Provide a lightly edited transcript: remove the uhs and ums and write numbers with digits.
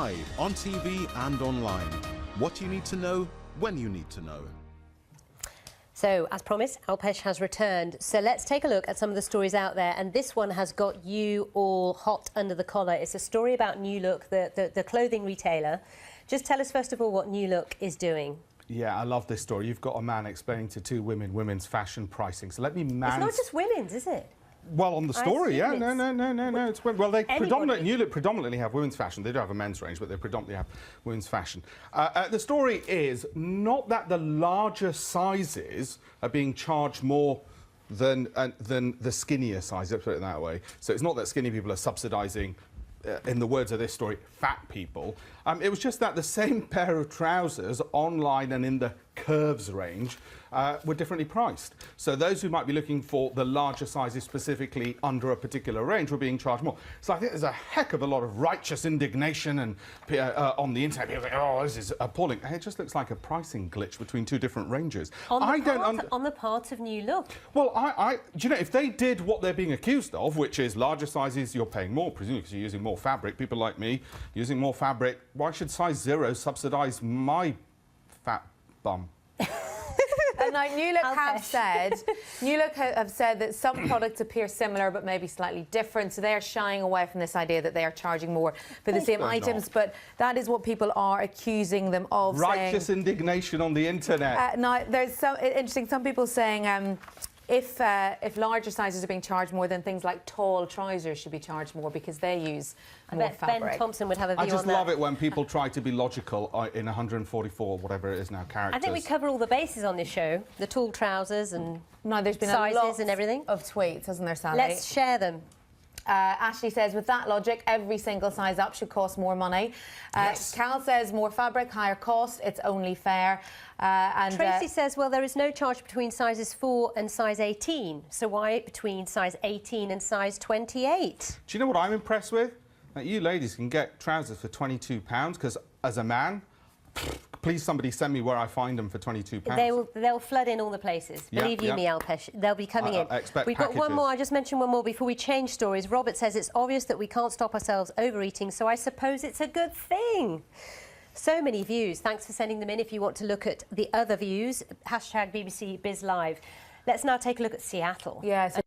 live on TV and online. What you need to know when you need to know. So, as promised, Alpesh has returned. So let's take a look at some of the stories out there. And this one has got you all hot under the collar. It's a story about New Look, the clothing retailer. Just tell us, first of all, what New Look is doing. Yeah, I love this story. You've got a man explaining to two women women's fashion pricing. So let me It's not just women's, is it? Well, on the story, yeah. No. It's well, they New Look predominantly have women's fashion. They do have a men's range, but they predominantly have women's fashion. The story is not that the larger sizes are being charged more than the skinnier size. Let's put it that way. So it's not that skinny people are subsidising, in the words of this story, fat people. It was just that the same pair of trousers online and in the curves range were differently priced. So those who might be looking for the larger sizes specifically under a particular range were being charged more. So I think there's a heck of a lot of righteous indignation and on the internet. People say, oh, this is appalling. It just looks like a pricing glitch between two different ranges. On the part of New Look. Well, do you know, if they did what they're being accused of, which is larger sizes, you're paying more, presumably because you're using more fabric. People like me using more fabric. Why should size 0 subsidise my fat bum? And like New Look have said that some products appear similar but maybe slightly different, so they are shying away from this idea that they are charging more for the same items. But that is what people are accusing them of. Righteous indignation on the internet. Now, there's some interesting. Some people saying. If larger sizes are being charged more, then things like tall trousers should be charged more because they use more fabric. Ben Thompson would have a view on that. I just love it when people try to be logical in 144, whatever it is now, characters. I think we cover all the bases on this show. The tall trousers and there's been sizes a lot and everything. Of tweets, hasn't there, Sally? Let's share them. Ashley says, with that logic, every single size up should cost more money. Yes. Cal says, more fabric, higher cost. It's only fair. And Tracy says, well, there is no charge between sizes 4 and size 18. So why between size 18 and size 28? Do you know what I'm impressed with? That you ladies can get trousers for £22 because, as a man, please somebody send me where I find them for £22. They'll flood in all the places. Believe you me, Alpesh. They'll be coming in. We've got one more. I just mentioned one more before we change stories. Robert says it's obvious that we can't stop ourselves overeating, so I suppose it's a good thing. So many views. Thanks for sending them in. If you want to look at the other views, #BBC Biz Live. Let's now take a look at Seattle. Yes.